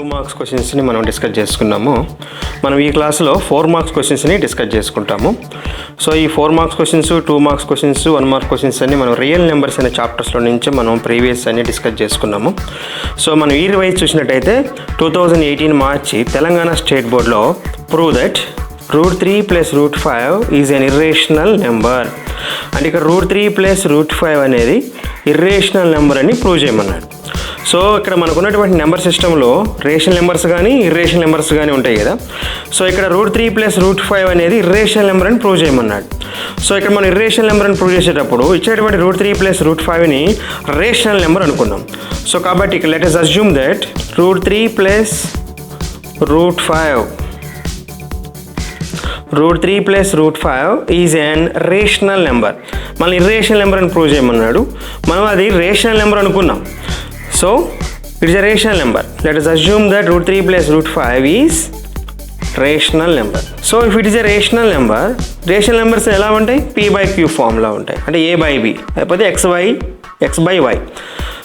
2 marks క్వశ్చన్స్ని మనం discuss చేసుకున్నాము. మనం ఈ క్లాస్లో 4 మార్క్స్ క్వశ్చన్స్ని డిస్కస్ చేసుకుంటాము. సో ఈ 4 marks questions, 2 marks questions, 1 mark questions అన్ని మనం రియల్ నెంబర్స్ అనే చాప్టర్స్లో నుంచి మనం ప్రీవియస్ అన్ని డిస్కస్ చేసుకున్నాము. సో మనం ఇయర్ వైజ్ చూసినట్టయితే 2018 మార్చి తెలంగాణ స్టేట్ బోర్డ్లో prove that √3 + √5 is an irrational number అంటే ఇక్కడ √3 + √5 అనేది ఇర్రేషనల్ నెంబర్ అని ప్రూవ్ చేయమన్నాడు. సో ఇక్కడ మనకున్నటువంటి నెంబర్ సిస్టంలో రేషనల్ నెంబర్స్ కానీ ఇర్రేషనల్ నెంబర్స్ కానీ ఉంటాయి కదా. సో ఇక్కడ √3 + √5 అనేది ఇర్రేషనల్ నెంబర్ అని ప్రూవ్ చేయమన్నాడు. సో ఇక్కడ మనం ఇర్రేషనల్ నెంబర్ అని ప్రూవ్ చేసేటప్పుడు ఇచ్చేటువంటి √3 + √5ని రేషనల్ నెంబర్ అనుకున్నాం. సో కాబట్టి ఇక్కడ let us assume that √3 + √5 is an rational number. మళ్ళీ ఇర్రేషనల్ నెంబర్ అని ప్రూవ్ చేయమన్నాడు. మనం అది రేషనల్ నెంబర్ అనుకున్నాం. So it's a rational number. Let us assume that √3 + √5 is rational number. So if it is a rational number, rational numbers ఎలా ఉంటాయి? P/Q ఫామ్లో ఉంటాయి. అంటే A/B లేకపోతే X/Y.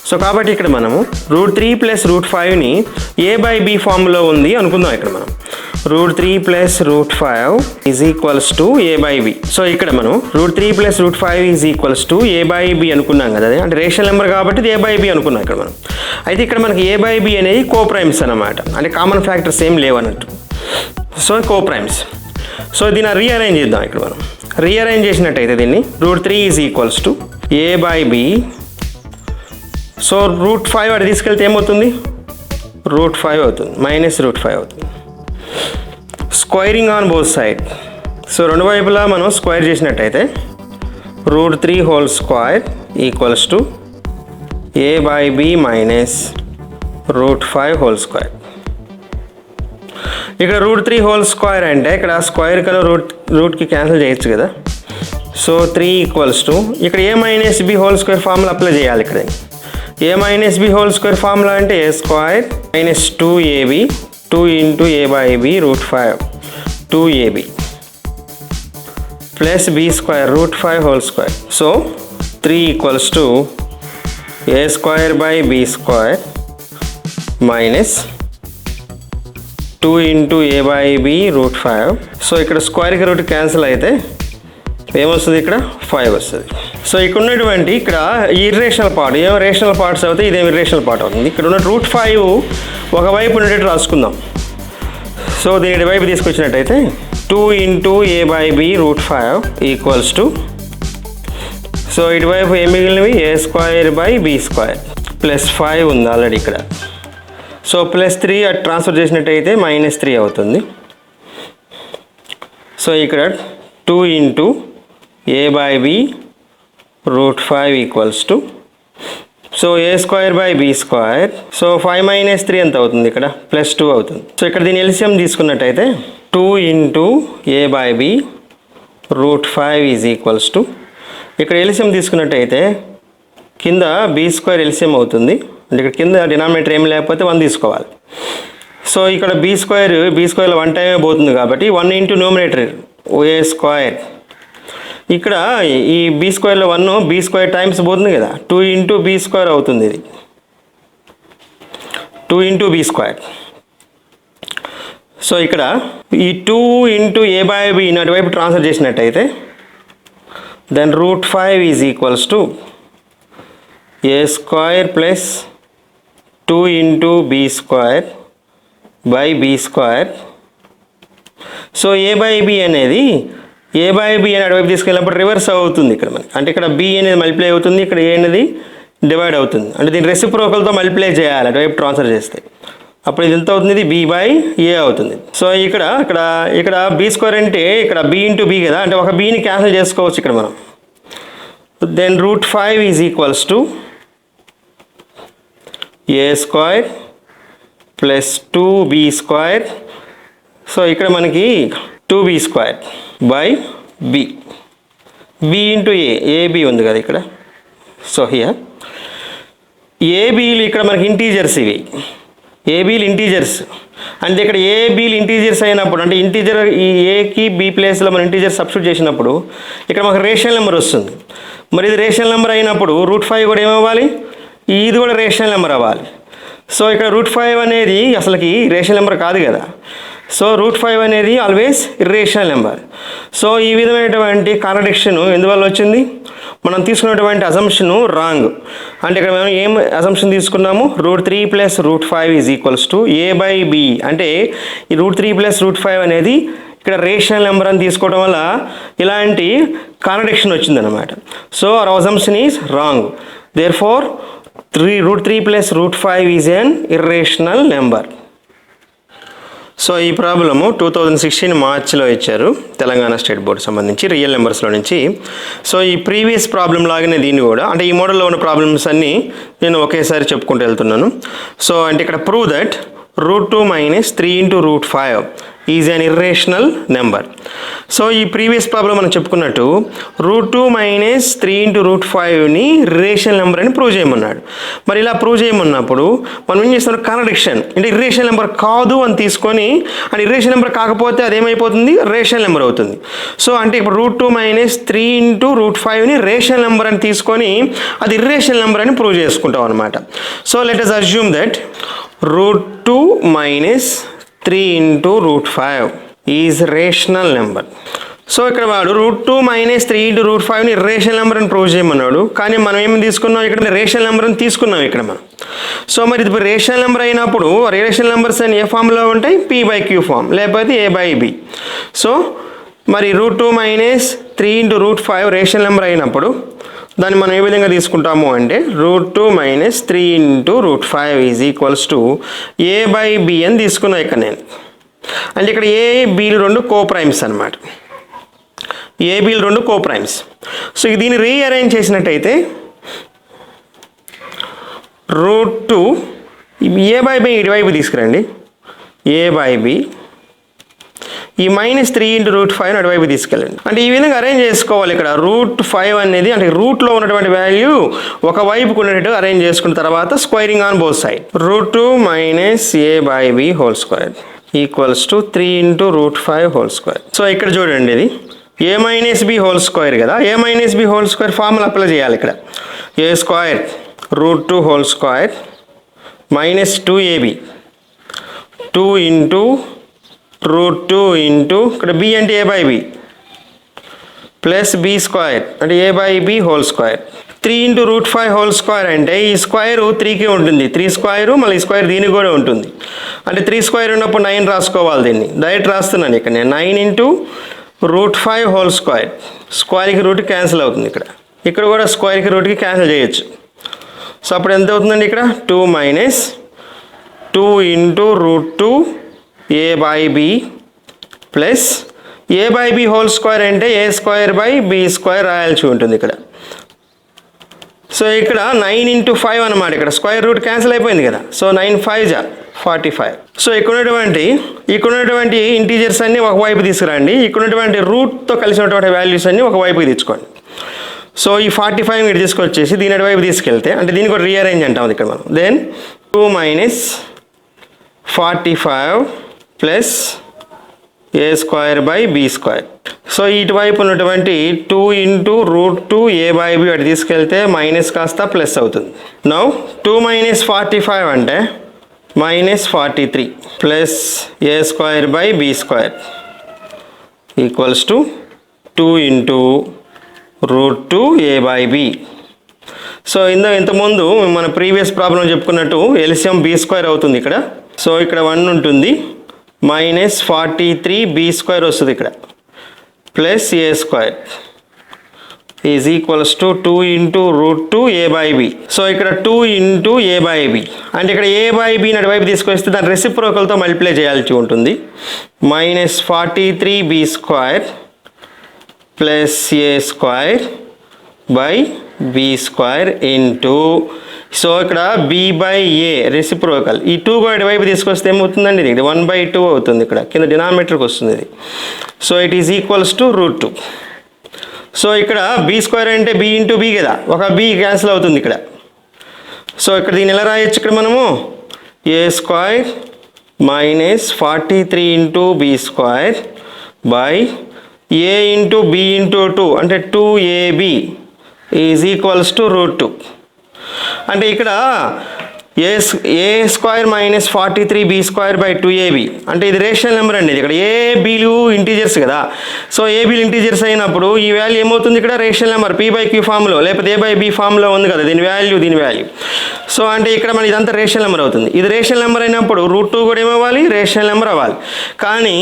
సో కాబట్టి ఇక్కడ మనము √3 + √5ని A/B ఫామ్లో ఉంది అనుకుందాం. ఇక్కడ మనం √3 + √5 is equals to A/B. So ఇక్కడ మనం √3 + √5 ఈజ్ ఈక్వల్స్ టు A/B అనుకున్నాం కదా. అదే అంటే రేషనల్ నెంబర్ కాబట్టి ఇది A/B అనుకున్నాం ఇక్కడ మనం. అయితే ఇక్కడ మనకి A/B అనేది కోప్రైమ్స్ అనమాట. అంటే కామన్ ఫ్యాక్టర్స్ ఏం లేవన్నట్టు. So coprimes. సో దీన్ని రీఅరేంజ్ చేద్దాం. ఇక్కడ మనం రీఅరేంజ్ చేసినట్టయితే దీన్ని √3 is equals to A/B. So √5 అటు తీసుకెళ్తే ఏమవుతుంది? √5 అవుతుంది, -√5 అవుతుంది. Squaring on both side. So రెండు వైపులా మనం స్క్వైర్ చేసినట్టయితే √3² ఈక్వల్స్ టు A/B -√5². ఇక్కడ √3² అంటే ఇక్కడ స్క్వైర్ కదా రూట్కి క్యాన్సిల్ చేయొచ్చు కదా. సో 3 ఈక్వల్స్ టు ఇక్కడ A-B² ఫార్ములా అప్లై చేయాలి. ఇక్కడ A-B² ఫార్ములా అంటే A² -2AB 2 × A/B √5 2AB plus B² √5². So 3 equals to A²/B² -2 × A/B √5. So ఇక్కడ స్క్వేర్కి రూట్ క్యాన్సిల్ అయితే ఏమొస్తుంది? ఇక్కడ 5 వస్తుంది. సో ఇక్కడ ఉన్నటువంటి ఇక్కడ ఇర్రేషనల్ పార్ట్ ఏమో రేషనల్ పార్ట్స్ అవుతాయి, ఇదేమో ఇర్రేషనల్ పార్ట్ అవుతుంది. ఇక్కడ ఉన్న √5 ఒకవైపు ఉండేటట్టు రాసుకుందాం. సో దీని వైపు తీసుకొచ్చినట్టయితే 2 × A/B √5 ఈక్వల్స్ టు, సో ఇటువైపు ఏం మిగిలినవి? A²/B² +5 ఉంది ఆల్రెడీ ఇక్కడ. సో +3 అటు ట్రాన్స్ఫర్ చేసినట్టయితే -3 అవుతుంది. సో ఇక్కడ 2 × A/B √5 equals to, so A²/B². So 5 - 3 ఎంత అవుతుంది? ఇక్కడ +2 అవుతుంది. సో ఇక్కడ దీని ఎల్సిఎం తీసుకున్నట్టయితే 2 × A/B √5 ఈజ్ ఈక్వల్స్ టు, ఇక్కడ ఎల్సిఎం తీసుకున్నట్టయితే కింద B² ఎల్సిఎం అవుతుంది. అంటే ఇక్కడ కింద డినామినేటర్ ఏం లేకపోతే 1 తీసుకోవాలి. సో ఇక్కడ B²లో 1 టైమే పోతుంది కాబట్టి 1 × న్యూమరేటర్ A². ఇక్కడ ఈ B²లో 1 B² టైమ్స్ పోతుంది కదా, 2 × B² అవుతుంది. ఇది 2 × B². సో ఇక్కడ ఈ 2 × A/B అటువైపు ట్రాన్స్ఫర్ చేసినట్టయితే then √5 is equals to A² + 2 × B²/B². So A/B అనేది A/B అని అటువైపు తీసుకెళ్ళినప్పుడు రివర్స్ అవుతుంది ఇక్కడ మనకి. అంటే ఇక్కడ B అనేది మల్టిప్లై అవుతుంది, ఇక్కడ A అనేది డివైడ్ అవుతుంది. అంటే దీన్ని రెసిప్రోకల్తో మల్టిప్లై చేయాలి అటువైపు ట్రాన్స్ఫర్ చేస్తే. అప్పుడు ఇది ఎంత అవుతుంది? B/A అవుతుంది. సో ఇక్కడ B² అంటే ఇక్కడ B × B కదా, అంటే ఒక Bని క్యాన్సిల్ చేసుకోవచ్చు ఇక్కడ మనం. Then √5 is equals to A² + 2B². So ఇక్కడ మనకి 2B²/B B × AB ఉంది కదా ఇక్కడ. సో హియర్ ABలు ఇక్కడ మనకి ఇంటీజర్స్, ఇవి ABలు ఇంటీజర్స్. అంటే ఇక్కడ ABలు ఇంటీజర్స్ అయినప్పుడు, అంటే ఇంటీజర్ ఈ Aకి B ప్లేస్లో మనం ఇంటీజర్ సబ్స్టిట్యూట్ చేసినప్పుడు ఇక్కడ మనకు రేషనల్ నెంబర్ వస్తుంది. మరి ఇది రేషనల్ నెంబర్ అయినప్పుడు √5 కూడా ఏమవ్వాలి? ఇది కూడా రేషనల్ నెంబర్ అవ్వాలి. సో ఇక్కడ √5 అనేది అసలుకి రేషనల్ నెంబర్ కాదు కదా. సో √5 అనేది ఆల్వేస్ ఇర్రేషనల్ నెంబర్. సో ఈ విధమైనటువంటి కాంట్రడిక్షన్ ఎందువల్ల వచ్చింది? మనం తీసుకున్నటువంటి అజంప్షను రాంగ్. అంటే ఇక్కడ మనం ఏం అజంప్షన్ తీసుకున్నాము? √3 + √5 = a/b. అంటే ఈ √3 + √5 అనేది ఇక్కడ రేషనల్ నెంబర్ అని తీసుకోవడం వల్ల ఇలాంటి కాంట్రడిక్షన్ వచ్చిందనమాట. So our assumption is wrong. Therefore √3 + √5 is an irrational number. So ఈ ప్రాబ్లము 2016 మార్చిలో ఇచ్చారు తెలంగాణ స్టేట్ బోర్డు సంబంధించి రియల్ నెంబర్స్లో నుంచి. సో ఈ ప్రీవియస్ ప్రాబ్లం లాగానే దీన్ని కూడా, అంటే ఈ మోడల్లో ఉన్న ప్రాబ్లమ్స్ అన్నీ నేను ఒకేసారి చెప్పుకుంటూ వెళ్తున్నాను. సో అంటే ఇక్కడ prove that √2 - 3 × √5 is an irrational number. So ఈ ప్రీవియస్ ప్రాబ్లం మనం చెప్పుకున్నట్టు √2 - 3 × √5ని రేషనల్ నెంబర్ అని ప్రూవ్ చేయమన్నాడు. మరి ఇలా ప్రూవ్ చేయమన్నప్పుడు మనం ఏం చేస్తాం? కాంట్రడిక్షన్, అంటే ఇర్రేషనల్ నెంబర్ కాదు అని తీసుకొని, అంటే ఇర్రేషనల్ నెంబర్ కాకపోతే అదేమైపోతుంది? రేషనల్ నెంబర్ అవుతుంది. సో అంటే ఇప్పుడు √2 - 3 × √5ని రేషనల్ నెంబర్ అని తీసుకొని అది ఇర్రేషనల్ నెంబర్ అని ప్రూవ్ చేసుకుంటాం అనమాట. So let us assume that √2 - 3 × √5 is rational number. So ఇక్కడ వాడు √2 - 3 × √5ని రేషనల్ నెంబర్ అని ప్రూవ్ చేయమన్నాడు. కానీ మనం ఏమి తీసుకున్నాం? ఇక్కడ రేషనల్ నెంబర్ అని తీసుకున్నాం ఇక్కడ మనం. సో మరి ఇది రేషనల్ నెంబర్ అయినప్పుడు రేషనల్ నెంబర్స్ అని ఏ ఫామ్లో ఉంటాయి? p/q ఫామ్, లేకపోతే a/b. సో మరి √2 - 3 × √5 రేషనల్ నెంబర్ అయినప్పుడు దాన్ని మనం ఏ విధంగా తీసుకుంటాము అంటే √2 - 3 × √5 = a/b అని తీసుకున్నా ఇక్కడ నేను. అంటే ఇక్కడ ఏ బీలు రెండు కోప్రైమ్స్ అనమాట. ఏ బీలు రెండు కోప్రైమ్స్. సో దీన్ని రీఅరేంజ్ చేసినట్టయితే √2 a/b ఇటువైపు తీసుకురండి, a/b ఈ -3 × √5 అటువైపు తీసుకెళ్ళండి. అంటే ఈ విధంగా అరేంజ్ చేసుకోవాలి. ఇక్కడ √5 అనేది అంటే రూట్లో ఉన్నటువంటి వాల్యూ ఒకవైపుకు ఉండేటట్టు అరేంజ్ చేసుకున్న తర్వాత squaring on both side. √2 - a/b² = 3 × √5². So ఇక్కడ చూడండి, ఇది a-b² కదా. a-b² ఫార్ములా అప్లై చేయాలి ఇక్కడ. a² √2² -2ab 2 × √2 ఇక్కడ b అంటే a/b ప్లస్ b² అంటే a/b². 3 × √5² అంటే ఈ స్క్వేర్ 3కి ఉంటుంది, 3² మళ్ళీ ఈ స్క్వేర్ దీనికి కూడా ఉంటుంది. అంటే 3² ఉన్నప్పుడు 9 రాసుకోవాలి. దీన్ని డైరెక్ట్ రాస్తున్నాను ఇక్కడ నేను. 9 × √5². స్క్వేర్కి రూట్ క్యాన్సిల్ అవుతుంది. ఇక్కడ కూడా స్క్వేర్కి రూట్కి క్యాన్సిల్ చేయొచ్చు. సో అప్పుడు ఎంత అవుతుందండి? ఇక్కడ 2 - 2 × √2 a/b ప్లస్ a/b² అంటే a²/b² రాయాల్సి ఉంటుంది ఇక్కడ. సో ఇక్కడ 9 × 5 అనమాట. ఇక్కడ స్క్వేర్ రూట్ క్యాన్సిల్ అయిపోయింది కదా. సో 9 × 5 = 45. సో ఇక్కడ ఉన్నటువంటి ఇంటీజర్స్ అన్నీ ఒకవైపు తీసుకురండి. ఇక్కడ ఉన్నటువంటి రూట్తో కలిసి ఉన్నటువంటి వాల్యూస్ అన్నీ ఒకవైపుకి తెచ్చుకోండి. సో ఈ 45 మీరు తీసుకొచ్చేసి దీని అటువైపు తీసుకెళ్తే, అంటే దీనికి ఒక రీఅరేంజ్ అంటాం ఇక్కడ మనం. Then 2 - 45 plus a²/b². సో ఇటువైపు ఉన్నటువంటి 2 × √2 a/b అటు తీసుకెళ్తే మైనస్ కాస్త ప్లస్ అవుతుంది. నౌ 2 - 45 అంటే -43 ప్లస్ a²/b² = 2 × √2 a/b. సో ఇంతకుముందు మన ప్రీవియస్ ప్రాబ్లం చెప్పుకున్నట్టు ఎల్సిఎం b² అవుతుంది ఇక్కడ. సో ఇక్కడ 1 ఉంటుంది, -43b² వస్తుంది ఇక్కడ, ప్లస్ a² = 2 × √2 a/b. సో ఇక్కడ 2 × a/b అంటే ఇక్కడ a/bని అటువైపు తీసుకొస్తే దాని రెసిప్రోకల్తో మల్టిప్లై చేయాల్సి ఉంటుంది. -43b² plus a²/b² into, so ఇక్కడ b/a రెసిప్రోకల్, ఈ 2 కూడా ఇటువైపు తీసుకొస్తే ఏమవుతుందండి? ఇది 1/2 అవుతుంది. ఇక్కడ కింద డినామినేటర్కి వస్తుంది ఇది. So it is equals to √2. So ఇక్కడ b² అంటే b × b కదా, ఒక b క్యాన్సిల్ అవుతుంది ఇక్కడ. సో ఇక్కడ దీన్ని ఎలా రాయొచ్చు? ఇక్కడ మనము a² - 43 × b² by a × b × 2 అంటే 2ab ఈజ్ ఈక్వల్స్ టు √2. అంటే ఇక్కడ ఏ square minus 43b square by 2ab అంటే ఇది రేషనల్ నెంబర్ అండి. ఇక్కడ ఏ బీలు ఇంటీజర్స్ కదా. సో ఏ బీలు ఇంటీజర్స్ అయినప్పుడు ఈ వాల్యూ ఏమవుతుంది ఇక్కడ rational number p by q ఫామ్లో లేకపోతే a బై b ఫామ్లో ఉంది కదా దీని వాల్యూ. సో అంటే ఇక్కడ మన ఇదంతా రేషనల్ నెంబర్ అవుతుంది. ఇది రేషనల్ నెంబర్ అయినప్పుడు √2 కూడా ఏమవ్వాలి రేషనల్ నెంబర్ అవ్వాలి. కానీ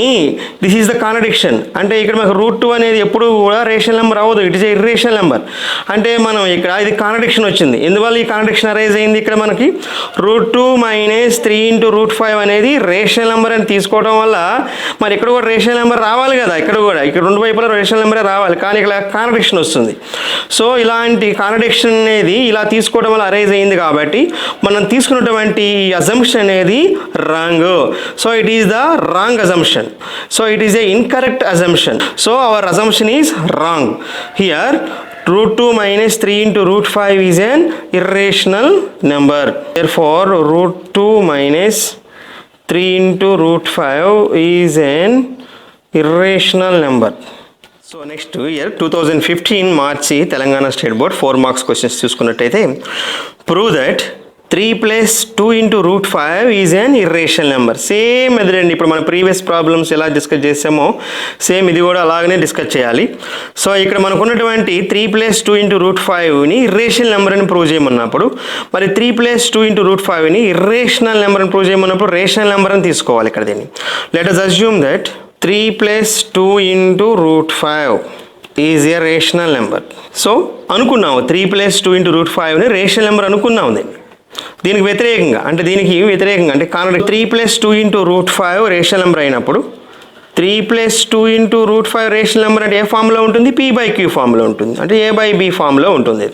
దిస్ ఈజ్ ద కాంట్రడిక్షన్. అంటే ఇక్కడ మనకు √2 అనేది ఎప్పుడు కూడా రేషనల్ నెంబర్ అవ్వదు. It is a irrational number. అంటే మనం ఇక్కడ ఇది కాంట్రడిక్షన్ వచ్చింది. ఎందువల్ల ఈ కాంట్రడిక్షన్ అరైజ్ అయింది? ఇక్కడ మనకి √2 మైనస్ 3 ఇంటూ √5 అనేది రేషనల్ నెంబర్ అని తీసుకోవడం వల్ల మరి ఇక్కడ కూడా రేషనల్ నెంబర్ రావాలి కదా. ఇక్కడ రెండు వైపులా రేషనల్ నెంబరే రావాలి. కానీ ఇక్కడ కాంట్రడిక్షన్ వస్తుంది. సో ఇలాంటి కాంట్రడిక్షన్ అనేది ఇలా తీసుకోవడం వల్ల అరైజ్ అయింది కాబట్టి మనం తీసుకున్నటువంటి ఈ అజంప్షన్ అనేది wrong. So it is the wrong assumption. So it is a incorrect assumption. So our assumption is wrong here. √2 minus 3 into √5 is an irrational number. Therefore, √2 minus 3 into √5 is an irrational number. So next year 2015 March Telangana State Board 4 marks questions చూసుకున్నట్టయితే prove that 3 plus 2 into √5 is an irrational number. Same ఎదురండి. ఇప్పుడు మన previous problems ఎలా discuss చేసామో same ఇది కూడా అలాగనే discuss చేయాలి. సో ఇక్కడ మనకు ఉన్నటువంటి 3 plus 2 into √5ని ఇర్రేషనల్ నెంబర్ అని ప్రూవ్ చేయమన్నప్పుడు మరి 3 plus 2 into √5ని ఇర్రేషనల్ నెంబర్ అని ప్రూవ్ చేయమన్నప్పుడు రేషనల్ నెంబర్ అని తీసుకోవాలి. ఇక్కడ దీన్ని let us assume that 3 plus 2 into √5 is a rational number. So అనుకున్నాము 3 plus 2 into √5ని రేషనల్ నెంబర్ అనుకున్నాము. దీనికి వ్యతిరేకంగా అంటే contradict 3 plus 2 into √5 rational number అయినప్పుడు 3 plus 2 into √5 రేషనల్ నెంబర్ అంటే ఏ ఫామ్లో ఉంటుంది? p బై q ఫామ్లో ఉంటుంది. అంటే a బై b ఫామ్లో ఉంటుంది.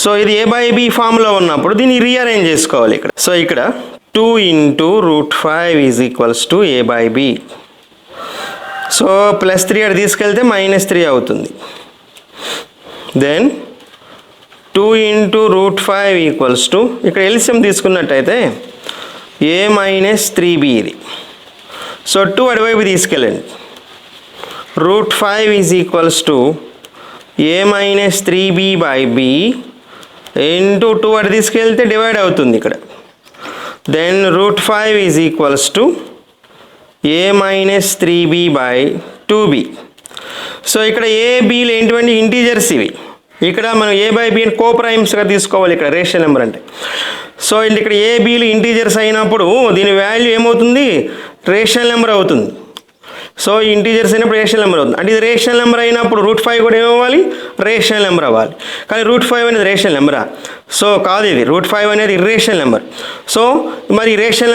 సో ఇది a బై b ఫామ్లో ఉన్నప్పుడు దీన్ని రీఅరేంజ్ చేసుకోవాలి ఇక్కడ. సో ఇక్కడ 2 into √5 is equals to a by b. So +3 అక్కడ తీసుకెళ్తే -3 అవుతుంది. దెన్ 2 into √5 ఈక్వల్స్ టు ఇక్కడ ఎల్సిఎం తీసుకున్నట్టయితే a మైనస్ 3b ఇది. సో 2 అటువైపు తీసుకెళ్ళండి. √5 is equals to a minus 3b by b into 2 అటు తీసుకెళ్తే డివైడ్ అవుతుంది ఇక్కడ. Then √5 is equals to a minus 3b by 2b. So ఇక్కడ a bలు ఏంటివంటి ఇంటీజర్స్ ఇవి. ఇక్కడ మనం a బై b కోప్రైమ్స్గా తీసుకోవాలి ఇక్కడ రేషనల్ నెంబర్ అంటే. సో ఇక్కడ a bలు ఇంటీజర్స్ అయినప్పుడు దీని వాల్యూ ఏమవుతుంది? రేషనల్ నెంబర్ అవుతుంది. సో ఇంటీజర్స్ అయినప్పుడు రేషనల్ నెంబర్ అవుతుంది. అంటే ఇది రేషనల్ నెంబర్ అయినప్పుడు √5 కూడా ఏమవ్వాలి? రేషనల్ నెంబర్ అవ్వాలి. కానీ √5 అనేది రేషనల్ నెంబరా? సో కాదు, ఇది √5 అనేది ఇర్రేషనల్ నెంబర్. సో మరి ఇర్రేషనల్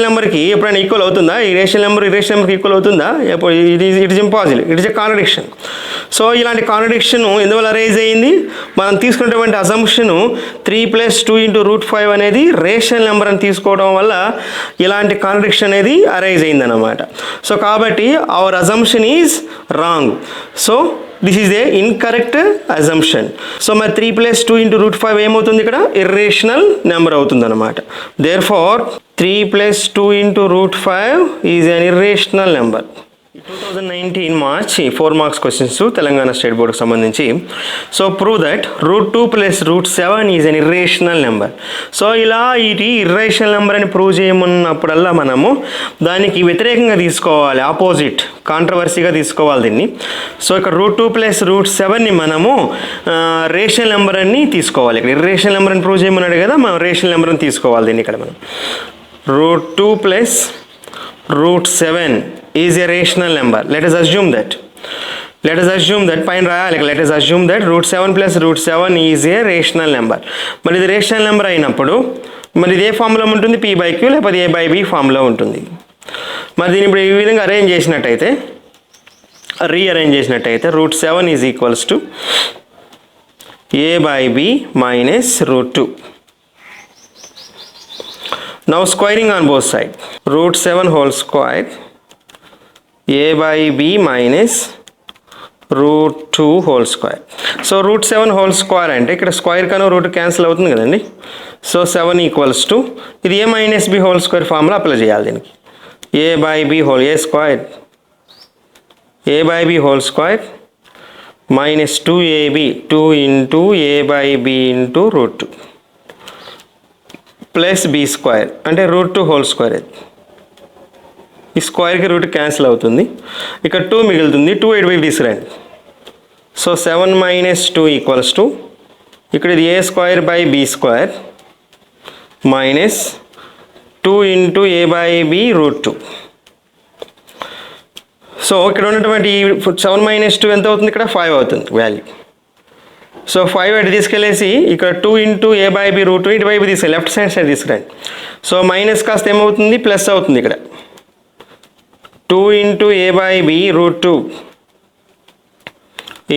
నెంబర్కి ఎప్పుడైనా ఈక్వల్ అవుతుందా? ఈ రేషనల్ నెంబర్కి ఈక్వల్ అవుతుందా? It is impossible. It is a contradiction. So ఇలాంటి కాంట్రడిక్షన్ ఎందువల్ల అరైజ్ అయ్యింది? మనం తీసుకున్నటువంటి అజంప్షన్ 3 plus 2 into √5 అనేది రేషనల్ నెంబర్ అని తీసుకోవడం వల్ల ఇలాంటి కాంట్రడిక్షన్ అనేది అరైజ్ అయిందన్నమాట. సో కాబట్టి hour assumption is wrong. So this is a incorrect assumption. So మరి 3 plus 2 into √5 ఏమవుతుంది? ఇక్కడ ఇర్రేషనల్ నెంబర్ అవుతుంది అనమాట. Therefore 3 plus 2 into √5 is an irrational number. 2019 March 4 marks questions Telangana state బోర్డుకి సంబంధించి. So prove that √2 plus √7 is an irrational number. So ఇలా ఇది irrational number అని ప్రూవ్ చేయమన్నప్పుడల్లా మనము దానికి వ్యతిరేకంగా తీసుకోవాలి, ఆపోజిట్ కాంట్రవర్సీగా తీసుకోవాలి దీన్ని. సో ఇక్కడ √2 plus √7ని మనము రేషనల్ నెంబర్ అని తీసుకోవాలి. ఇక్కడ ఇర్రేషనల్ నెంబర్ అని ప్రూవ్ చేయమన్నాడు కదా, మనం రేషనల్ నెంబర్ అని తీసుకోవాలి దీన్ని. ఇక్కడ మనం √2 plus √7 is a rational number. Let us assume that పైన రాయాలి. let us assume that √7 plus √7 is a rational number. మరి ఇది రేషనల్ నెంబర్ అయినప్పుడు మరి ఇది ఏ ఫామ్లో ఉంటుంది? p బై q లేకపోతే a బై b ఫామ్లో ఉంటుంది. మరి దీన్ని ఇప్పుడు ఈ విధంగా రీఅరేంజ్ చేసినట్టయితే √7 is equals to a by b minus √2. Now squaring on both sides. √7 whole square a by b minus √2 whole square. So √7 whole square అంటే ఇక్కడ స్క్వేర్ కన్నా రూట్ క్యాన్సిల్ అవుతుంది కదండి. సో 7 ఈక్వల్స్ టు ఇది a minus b whole square formula apply చేయాలి దీనికి. a by b whole a square a by b whole square minus 2ab 2 into a by b into √2. Plus b square అంటే root 2 whole square. ఈ స్క్వేర్కి root cancel అవుతుంది, ఇక్కడ 2 మిగులుతుంది. 2 ఇటువైపు తీసుకురండి. సో 7 మైనస్ 2 ఈక్వల్స్ టు ఇక్కడ ఇది A square by B square minus 2 into A by B root 2. So ఇక్కడ ఉన్నటువంటి 7 మైనస్ 2 ఎంత అవుతుంది? ఇక్కడ 5 అవుతుంది వాల్యూ. సో 5 అటు తీసుకెళ్ళేసి ఇక్కడ 2 into A by B root 2 ఇటువైపు తీసుకెళ్ళి లెఫ్ట్ సైడ్ తీసుకురండి. సో మైనస్ కాస్త ఏమవుతుంది? ప్లస్ అవుతుంది. ఇక్కడ 2 into A by B root 2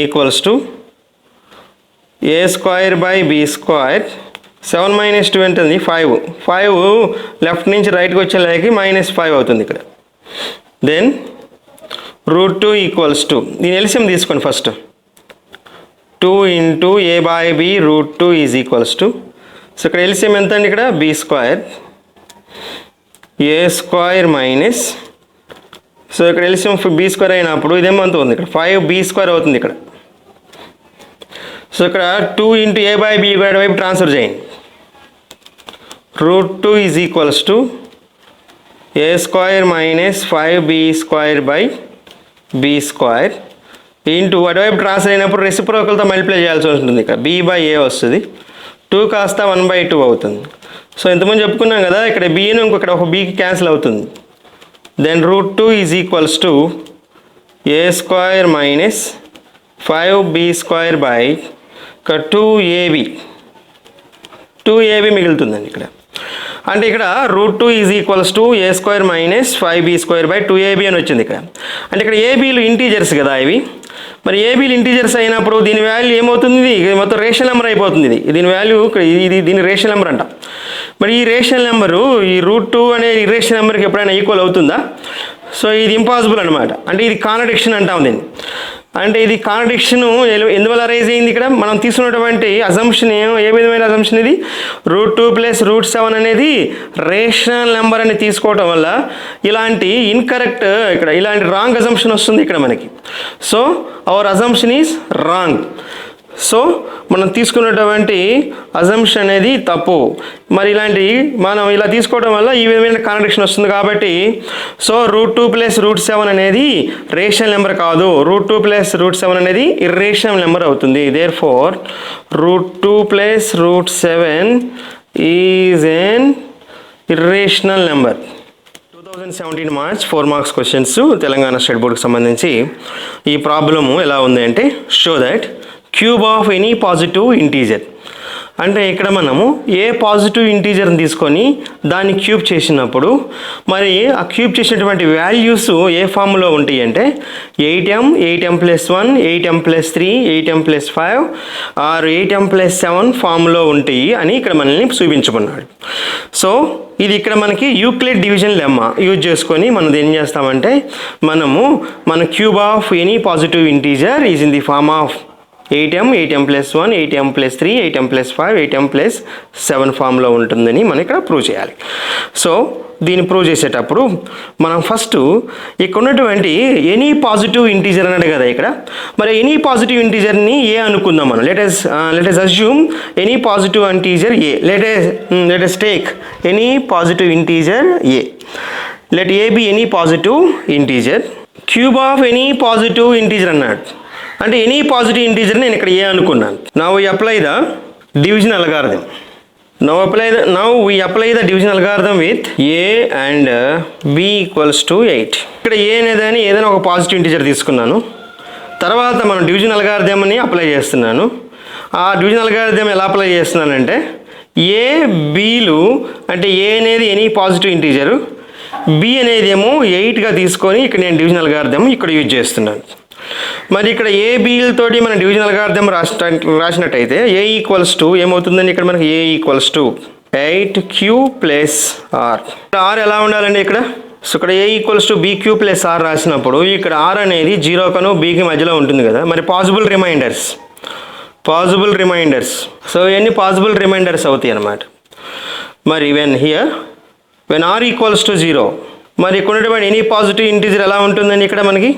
equals to a square by b square. 7 minus 2 ఉంటుంది 5. 5 లెఫ్ట్ నుంచి రైట్కి వచ్చేలాకి -5 అవుతుంది ఇక్కడ. దెన్ రూట్ 2 ఈక్వల్స్ టు దీని ఎల్సిఎం తీసుకోండి first. 2 into A by B root 2 is equals to so ఇక్కడ ఎల్సిఎం ఎంత అండి? ఇక్కడ b square a square minus so ఇక్కడ ఎల్సిఎం బి స్క్వేర్ అయినప్పుడు ఇదేమంత ఉంది? ఇక్కడ 5 బి స్క్వేర్ అవుతుంది ఇక్కడ. సో ఇక్కడ 2 ఇంటూ ఏ బై బి వైపు ట్రాన్స్ఫర్ చేయండి. Root 2 is equals to a square minus 5 b square by b square into అటువైపు ట్రాన్స్ఫర్ అయినప్పుడు రెసిప్రోకల్తో మల్టిప్లై చేయాల్సి ఉంటుంది. ఇక్కడ బి బై ఏ వస్తుంది. 2 కాస్త 1/2 అవుతుంది. సో ఇంతకుముందు చెప్పుకున్నాం కదా, ఇక్కడ బిను ఇంకొక ఒక బీకి క్యాన్సిల్ అవుతుంది. Then root 2 is equals to a square minus 5 b square by ఇక్కడ 2ab మిగులుతుందండి ఇక్కడ. అంటే ఇక్కడ root 2 is equals to a square minus 5 b square by 2ab అని వచ్చింది ఇక్కడ. అంటే ఇక్కడ ఏబీలు ఇంటీజర్స్ కదా ఇవి. మరి ఏబీలు ఇంటీజర్స్ అయినప్పుడు దీని వాల్యూ ఏమవుతుంది? ఇది మొత్తం రేషనల్ నెంబర్ అయిపోతుంది. దీని వాల్యూ దీని రేషనల్ నెంబర్ అంట. మరి ఈ రేషనల్ నెంబరు ఈ రూట్ 2 అనే ఇర్రేషనల్ నెంబర్కి ఎప్పుడైనా ఈక్వల్ అవుతుందా? సో ఇది ఇంపాసిబుల్ అనమాట. అంటే ఇది కాంట్రడిక్షన్ అంటాం దీన్ని. అంటే ఇది కాంట్రడిక్షన్ ఎందువల్ల రైజ్ అయింది? ఇక్కడ మనం తీసుకున్నటువంటి అజంప్షన్ ఏ విధమైన అజంప్షన్? ఇది రూట్ 2 ప్లస్ రూట్ 7 అనేది రేషనల్ నెంబర్ అని తీసుకోవటం వల్ల ఇలాంటి ఇన్కరెక్ట్ ఇక్కడ ఇలాంటి రాంగ్ అజంప్షన్ వస్తుంది ఇక్కడ మనకి. So our assumption is wrong. So మనం తీసుకున్నటువంటి అజంప్షన్ అనేది తప్పు. మరి ఇలాంటి మనం ఇలా తీసుకోవడం వల్ల ఈ విధమైన కాంట్రడిక్షన్ వస్తుంది. కాబట్టి సో రూట్ 2 ప్లస్ రూట్ 7 అనేది రేషనల్ నెంబర్ కాదు. రూట్ 2 ప్లస్ రూట్ 7 అనేది ఇర్రేషనల్ నెంబర్ అవుతుంది. Therefore root 2 plus root 7 is an irrational number. 2017 March 4 marks questions Telangana state బోర్డుకి సంబంధించి ఈ ప్రాబ్లము ఎలా ఉంది అంటే show that cube of any positive integer. అంటే ఇక్కడ మనము ఏ పాజిటివ్ ఇంటీజర్ని తీసుకొని దాన్ని క్యూబ్ చేసినప్పుడు మరి ఆ క్యూబ్ చేసినటువంటి వాల్యూస్ ఏ ఫామ్లో ఉంటాయి అంటే 8m, 8m plus 1, 8m plus 3, 8m plus 5 or 8m plus 7 ఫామ్లో ఉంటాయి అని ఇక్కడ మనల్ని చూపించమన్నాడు. సో ఇది ఇక్కడ మనకి యూక్లిడ్ డివిజన్ లెమ్మా యూజ్ చేసుకొని మనం ఏం చేస్తామంటే మన cube of any positive integer is in the form of 8m, 8m plus 1, 8m plus 3, 8m plus 5, 8m plus 7 ఫామ్లో ఉంటుందని మనం ఇక్కడ ప్రూవ్ చేయాలి. సో దీన్ని ప్రూవ్ చేసేటప్పుడు మనం ఫస్ట్ ఇక్కడ ఉన్నటువంటి ఎనీ పాజిటివ్ ఇంటీజర్ అన్నాడు కదా ఇక్కడ. మరి ఎనీ పాజిటివ్ ఇంటీజర్ని ఏ అనుకుందాం మనం. Let us assume any positive integer A. let us take any positive integer A. Let A be any positive integer. Cube of any positive integer అన్నాడు. అంటే ఎనీ పాజిటివ్ ఇంటీజర్ నేను ఇక్కడ ఏ అనుకున్నాను. Now we apply the division algorithm. Now we apply the division algorithm with a and b equals to 8. ఇక్కడ ఏ అనేది ఏదైనా ఒక positive integer తీసుకున్నాను. తర్వాత మనం డివిజన్ అల్గారిథంని అప్లై చేస్తున్నాను. ఆ డివిజన్ అల్గారిథం ఎలా అప్లై చేస్తున్నానంటే ఏ బీలు అంటే ఏ అనేది ఎనీ పాజిటివ్ ఇంటీజరు, బి అనేది ఏమో 8గా తీసుకొని ఇక్కడ నేను డివిజన్ అల్గారిథం ఇక్కడ యూజ్ చేస్తున్నాను. మరి ఇక్కడ ఏ బీలతోటి మనం డివిజన్ అల్గారిథం రాసినట్టయితే ఏ ఈక్వల్స్ టు ఏమవుతుందండి? ఇక్కడ మనకి A equals to 8q plus R. R ఎలా ఉండాలండి ఇక్కడ? సో ఇక్కడ A equals to bq plus R రాసినప్పుడు ఇక్కడ ఆర్ అనేది 0కను bకి మధ్యలో ఉంటుంది కదా. మరి పాసిబుల్ రిమైండర్స్ సో ఇవన్నీ పాసిబుల్ రిమైండర్స్ అవుతాయి అన్నమాట. మరి వెన్ ఆర్ ఈక్వల్స్ టు 0 మరి ఇక్కడ ఉన్నటువంటి ఎనీ పాజిటివ్ ఇంటీజర్ ఎలా ఉంటుందండి? ఇక్కడ మనకి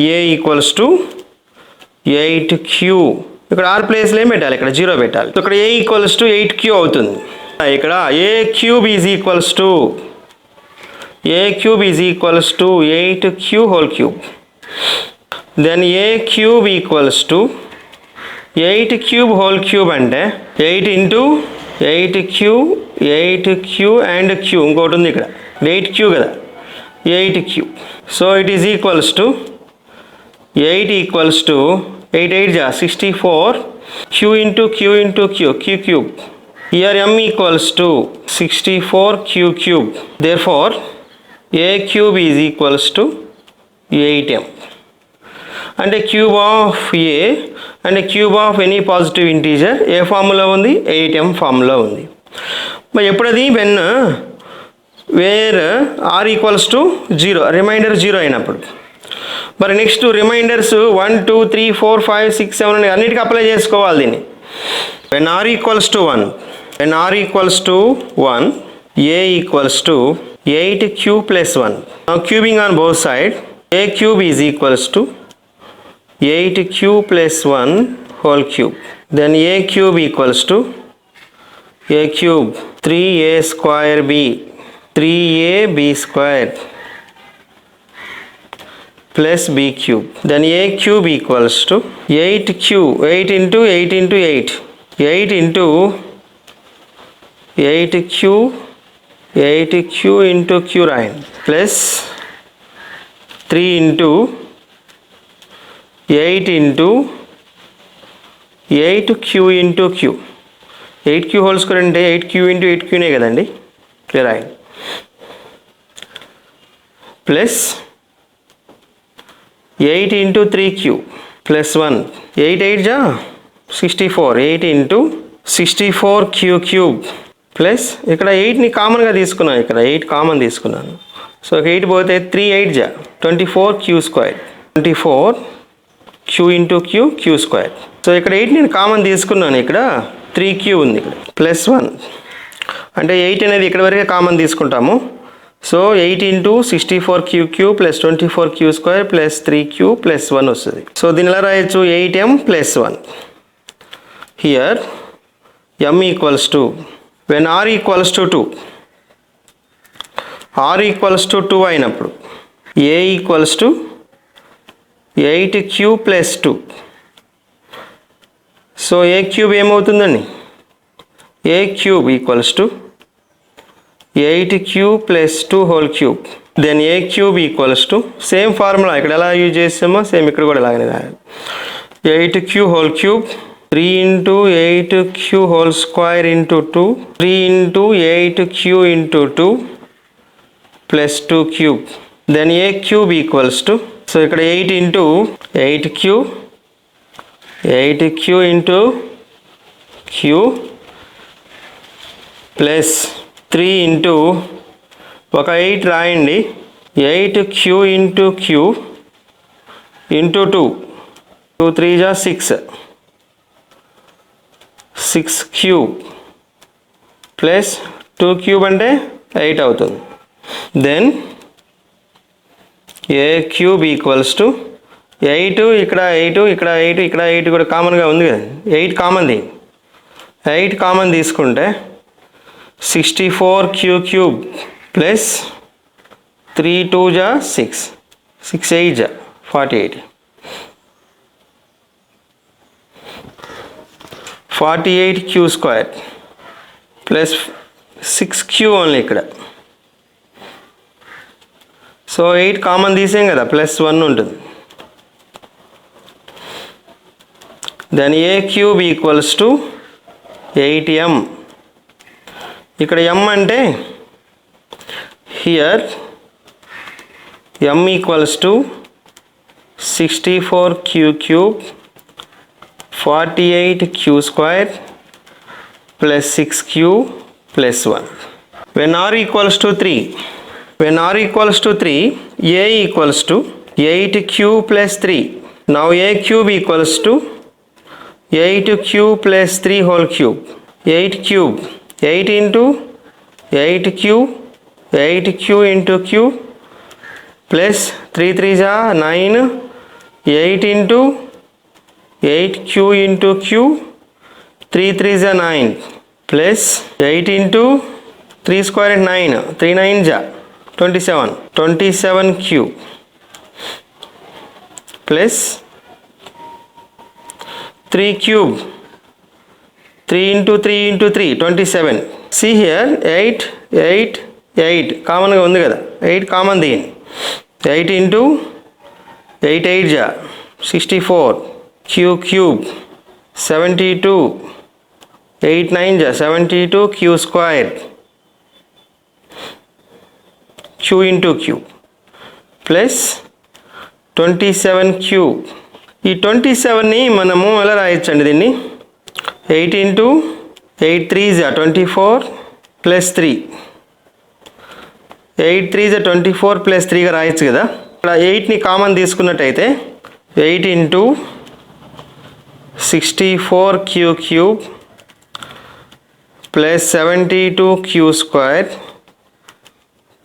ఏ ఈక్వల్స్ టు 8q. ఇక్కడ ఆర్ ప్లేస్లో ఏం పెట్టాలి? ఇక్కడ 0 పెట్టాలి. ఇక్కడ ఏ ఈక్వల్స్ టు 8q అవుతుంది. ఇక్కడ a cube is equals to 8q whole cube. Then a cube equals to 8 cube whole cube అంటే 8 into 8q and q ఇంకోటి ఉంది ఇక్కడ 8q కదా 8q. So it is equals to 8 equals to 8 8 జా 64 q into q into q cube. Here m equals to 64 q cube. Therefore a cube is equals to 8m. And a cube of a and a cube of any positive integer ఏ formula ఉంది 8m formula ఉంది. మరి ఎప్పుడది when where r equals to 0 remainder 0 అయినప్పుడు. మరి next reminders 1 2 3 4 5 6 7 అన్నిటికీ apply చేసుకోవాలి దీన్ని. when r equals to 1 a equals to 8q plus 1. Now cubing on both sides, a cube is equals to 8q plus 1 whole cube. Then a cube equals to a cube 3a square b 3ab square plus b cube. Then a cube equals to 8q 8 into 8 into 8 8 into 8q into q right plus 3 into 8 into 8q into q 8q whole square అంటే 8q into 8q నే కదండి right plus 8 into 3q plus 1 8 8 జా 64 8 into 64q cube plus ఇక్కడ 8ని కామన్గా తీసుకున్నాను ఇక్కడ 8 common తీసుకున్నాను so 8 పోతే 3 8 జా 24q square 24q into q square so ఇక్కడ 8 నేను కామన్ తీసుకున్నాను ఇక్కడ 3q ఉంది ఇక్కడ ప్లస్ 1 అంటే 8 అనేది ఇక్కడ వరకే కామన్ తీసుకుంటాము so 8 into 64q plus 24q square plus 3q plus 1 వస్తుంది సో దీని ఎలా రాయొచ్చు 8m plus 1 here m equals to when r equals to 2 అయినప్పుడు a equals to 8q plus 2 so a cube ఏమవుతుందండి a cube equals to 8q plus 2 whole cube then a cube equals to same formula ఇక్కడ ఎలా use చేసామో same ఇక్కడ కూడా అలాగనే రాయాలి 8q whole cube 3 into 8q whole square into 2 3 into 8q into 2 plus 2 cube then a cube equals to so ఇక్కడ 8 into 8q into q plus 3 into ఒక 8 రాయండి 8q into q into 2 2 3 जा 6 cube plus 2 cube అంటే 8 అవుతుంది then a cube equals to 8 ఇక్కడ 8 ఇక్కడ 8 ఇక్కడ 8 కూడా కామన్గా ఉంది కదా 8 కామన్ 8 కామన్ తీసుకుంటే 64q cube plus 3 2 जा 6 6 8 जा 48 48q square plus 6q only ఇక్కడ సో 8 కామన్ తీసాం కదా ప్లస్ 1 ఉంటుంది then a cube equals to 8m ఇక్కడ m అంటే here m equals to 64q cube 48q square plus 6q plus 1 when r equals to 3 a equals to 8q plus 3 now a cube equals to 8q plus 3 whole cube 8 cube 8 into 8q into q plus 3 3 जा 9 8 into 8q into q 3 3 is a 9 plus 8 into 3 square and 9, 3 9 ja 27 cube plus 3 cube, 3 into 3 into 3 27. See here 8 common గా ఉంది కదా, 8 common దీని 8 into 8 8 ja 64 q cube 72 8 9 ja 72 q square q into q plus 27 cube. ఈ 27ని మనము ఎలా రాయొచ్చండి దీన్ని, 8 into 8 3 ja 24 plus 3, 8 3 ja 24 plus 3గా రాయొచ్చు కదా. ఇక్కడ 8ని కామన్ తీసుకున్నట్టయితే 8 into 64 q cube plus 72 q square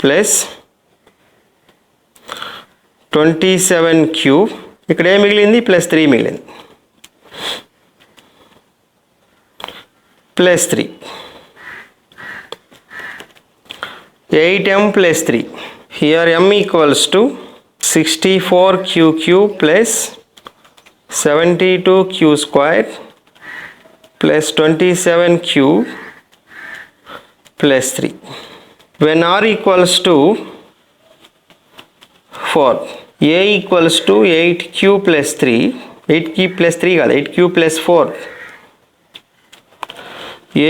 plus 27 cube. ఇక్కడ ఏ మిగిలింది, ప్లస్ 3 మిగిలింది, plus 3 8m plus 3. Here m equals to 64 q cube plus 72 q square plus 27 cube plus 3. When r equals to 4, a equals to 8q plus 3, 8q plus 3 కాదు 8q plus 4,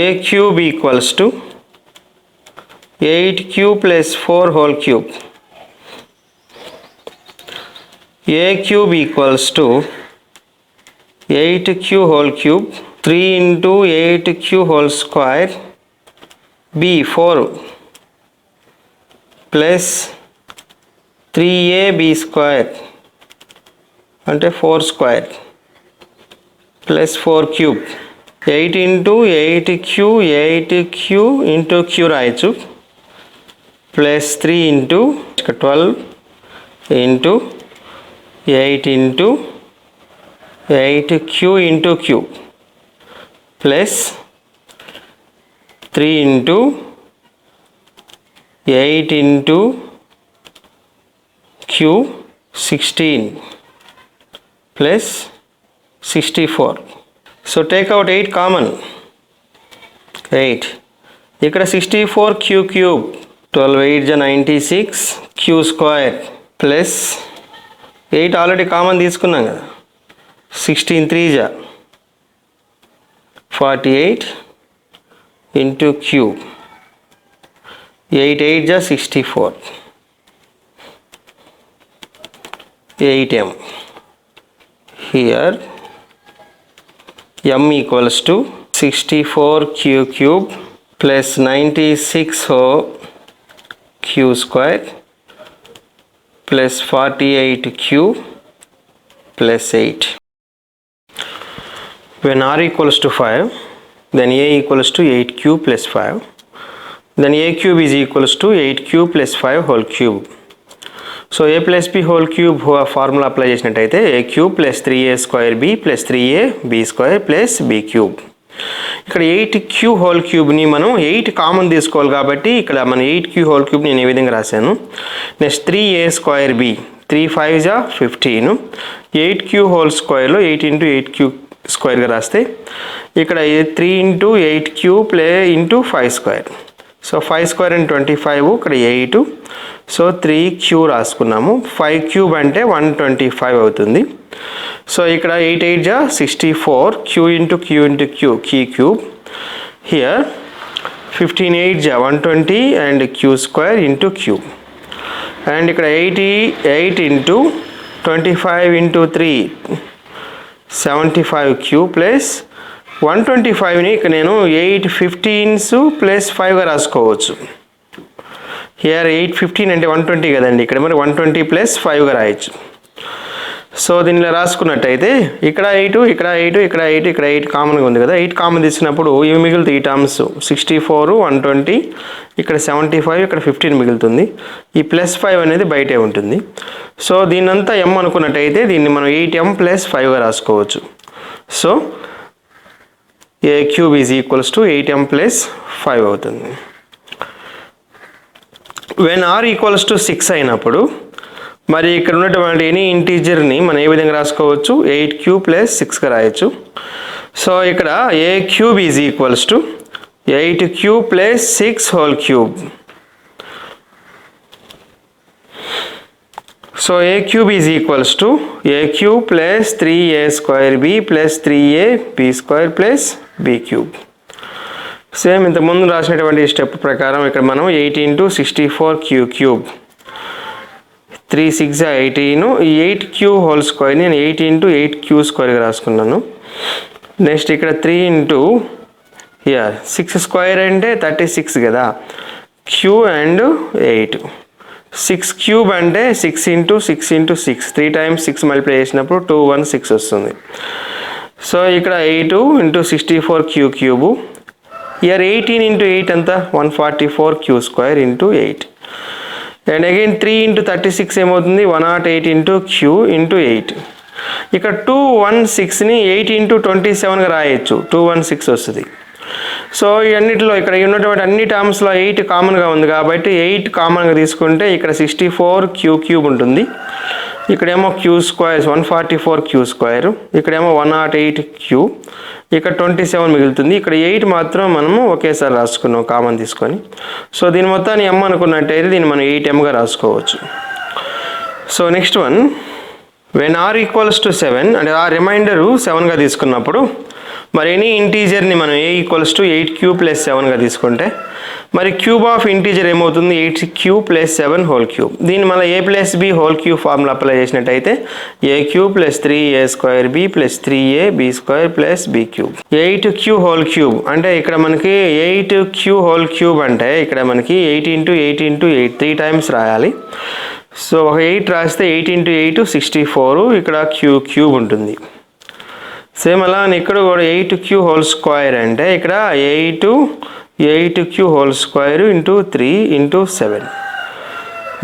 a cube equals to 8q plus 4 whole cube, a cube equals to 8q whole cube 3 into 8q whole square b 4 plus 3ab square అంటే 4 square plus 4 cube. 8 into 8q into q రాయొచ్చు plus 3 into 12 into 8 into 8q into q plus 3 into 8 into q 16 plus 64. So take out 8 common, 8. ఇక్కడ 64 q cube 12 8 ja 96 q square plus 8 already common తీసుకున్నాం కదా, 16 3 ja 48 into q 8 8 ja 64 8m. Here m equals to 64 q cube plus 96 q square plus 48 q plus 8. When r equals to 5, then a equals to 8q plus 5, then a cube is equals to 8q plus 5 whole cube. So a plus b whole cube formula apply చేసినట్టయితే a cube plus 3a square b plus 3a b square plus b cube. ఇక్కడ 8q whole cubeని మనం 8 common తీసుకోవాలి కాబట్టి ఇక్కడ మనం 8q whole cube నేను ఈ విధంగా రాశాను. Next 3a square b 3 5 ja 15, 8q whole స్క్వేర్లో 8 into 8q స్క్వేర్గా రాస్తే ఇక్కడ 3 into 8q into 5 square. So 5 square and 25, ఇక్కడ 8, సో 3q రాసుకున్నాము. 5 క్యూబ్ అంటే 125 అవుతుంది. సో ఇక్కడ 8 8 ja 64 q into q into q cube. Here 15 8 ja 120 and q square into q. And ఇక్కడ 88 into 25 into 3 75q plus 125ని ఇక్కడ నేను 8 15s plus 5గా రాసుకోవచ్చు. Here 8 15 అంటే 120 కదండి, ఇక్కడ మరి 120 ప్లస్ 5గా రాయొచ్చు. సో దీనిలో రాసుకున్నట్టయితే ఇక్కడ 8 ఇక్కడ 8 ఇక్కడ 8 ఇక్కడ 8 కామన్గా ఉంది కదా, 8 కామన్ తీసినప్పుడు ఇవి మిగులుతాయి ఈ టర్మ్స్ 64 120, ఇక్కడ 75, ఇక్కడ 15 మిగులుతుంది. ఈ ప్లస్ 5 అనేది బయటే ఉంటుంది. సో దీన్నంతా m అనుకున్నట్టయితే దీన్ని మనం 8m ప్లస్ 5గా రాసుకోవచ్చు. So A cube is equals to 8m plus 5 అవుతుంది. వెన్ ఆర్ ఈక్వల్స్ టు 6 అయినప్పుడు మరి ఇక్కడ ఉన్నటువంటి ఎనీ ఇంటీజర్ని మనం ఏ విధంగా రాసుకోవచ్చు, 8q ప్లస్ 6గా రాయొచ్చు. సో ఇక్కడ A cube is equals to 8q plus 6 whole cube. So A cube is equals to A cube plus 3a square b plus 3ab square plus b cube. Same ఇంతకుముందు రాసినటువంటి step ప్రకారం ఇక్కడ మనం 8 × 64q cube, 3 6 18, ఈ 8q whole square నేను 8 × 8q స్క్వేర్గా రాసుకున్నాను. Next ఇక్కడ 3 × 6 square అంటే 36 కదా, q అండ్ 8, 6 క్యూబ్ అంటే 6 × 6 × 6, 3 times 6 మల్టిప్లై చేసినప్పుడు 216 వస్తుంది. సో ఇక్కడ 8 × 64q క్యూబు, ఇయర్ 18 × 8 అంతా 144q స్క్వేర్ × 8, అండ్ అగైన్ 3 × 36 ఏమవుతుంది, 108 × q × 8. ఇక్కడ 216ని 8 × 27గా రాయొచ్చు, 216 వస్తుంది. సో ఇవన్నిటిలో ఇక్కడ ఉన్నటువంటి అన్ని టర్మ్స్లో 8 కామన్గా ఉంది కాబట్టి 8 కామన్గా తీసుకుంటే ఇక్కడ 64q క్యూబ్ ఉంటుంది, ఇక్కడేమో q స్క్వేర్ 144q స్క్వేర్, ఇక్కడేమో 108q, ఇక్కడ 27 మిగులుతుంది. ఇక్కడ 8 మాత్రం మనము ఒకేసారి రాసుకున్నాం కామన్ తీసుకొని. సో దీని మొత్తాన్ని m అనుకున్నట్టయితే దీన్ని మనం 8mగా రాసుకోవచ్చు. So next one, when r equals to 7 అంటే ఆ రిమైండరు 7గా తీసుకున్నప్పుడు మరి ఎనీ ఇంటీజర్ని మనం a equals to 8q plus 7గా తీసుకుంటే మరి క్యూబ్ ఆఫ్ ఇంటీజర్ ఏమవుతుంది, 8q ప్లస్ 7 హోల్ క్యూబ్. దీన్ని మళ్ళీ a plus b whole cube formula apply చేసినట్టయితే a cube plus 3a square b plus 3ab square plus b cube. 8q whole cube అంటే ఇక్కడ మనకి 8q హోల్ క్యూబ్ అంటే ఇక్కడ మనకి 8 × 8 × 8 3 times రాయాలి. సో ఒక 8 రాస్తే 8 × 8 64, ఇక్కడ క్యూబ్ ఉంటుంది. సేమ్ అలా ఇక్కడ కూడా 8q హోల్ స్క్వేర్ అంటే ఇక్కడ 8q హోల్ స్క్వేర్ × 3 × 7.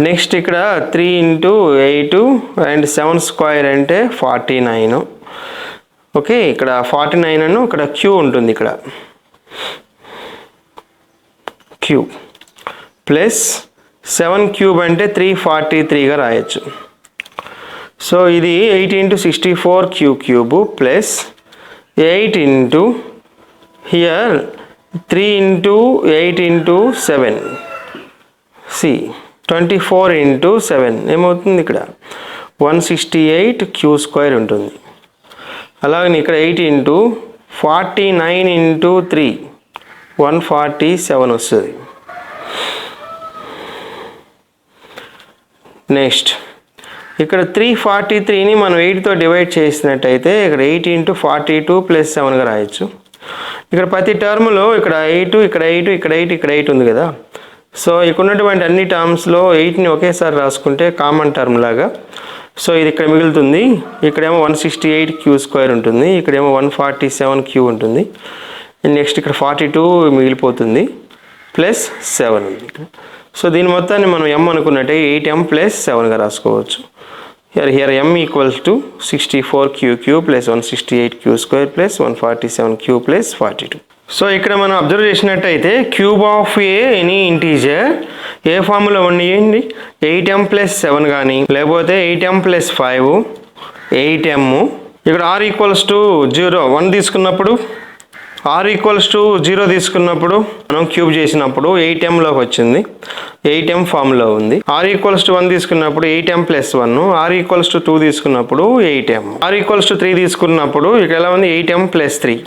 నెక్స్ట్ ఇక్కడ 3 × 8 అండ్ 7 స్క్వేర్ అంటే 49. ఓకే, ఇక్కడ 49 అను ఇక్కడ q ఉంటుంది, ఇక్కడ q ప్లస్ 7 క్యూబ్ అంటే 343గా రాయొచ్చు. సో ఇది 8 × 64q cube plus 8 × here 3 × 8 × 7 C 24 × 7 ఏమవుతుంది, ఇక్కడ 168q స్క్వేర్ ఉంటుంది. అలాగే ఇక్కడ 8 × 49 × 3 147 వస్తుంది. నెక్స్ట్ ఇక్కడ 343ని మనం 8తో డివైడ్ చేసినట్టయితే ఇక్కడ 8 × 42 ప్లస్ 7గా రాయొచ్చు. ఇక్కడ ప్రతి టర్మ్లో ఇక్కడ 8 ఇక్కడ 8 ఇక్కడ 8 ఇక్కడ 8 ఉంది కదా. సో ఇక్కడ ఉన్నటువంటి అన్ని టర్మ్స్లో 8ని ఒకేసారి రాసుకుంటే కామన్ టర్మ్ లాగా. సో ఇది ఇక్కడ మిగులుతుంది, ఇక్కడేమో 168q స్క్వేర్ ఉంటుంది, ఇక్కడేమో 147q ఉంటుంది, నెక్స్ట్ ఇక్కడ 42 మిగిలిపోతుంది ప్లస్ 7 ఉంది. సో దీని మొత్తాన్ని మనం m అనుకున్నట్టే 8m ప్లస్ 7గా రాసుకోవచ్చు. Here m equals to 64q cube plus 168q square plus 147q plus 42. So ఇక్కడ మనం అబ్జర్వ్ చేసినట్టయితే cube of any integer A formula ఉండి 8m ప్లస్ 7 కానీ లేకపోతే 8m ప్లస్ 5 8m. ఇక్కడ r ఈక్వల్స్ టు 0 1 తీసుకున్నప్పుడు, r ఈక్వల్స్ టు 0 తీసుకున్నప్పుడు మనం క్యూబ్ చేసినప్పుడు 8mలోకి వచ్చింది, 8m ఫామ్లో ఉంది. r ఈక్వల్స్ టు 1 తీసుకున్నప్పుడు 8m plus 1, r equals to 2 తీసుకున్నప్పుడు 8m, r ఈక్వల్స్ టు 3 తీసుకున్నప్పుడు ఇక్కడ ఎలా ఉంది 8m plus 3,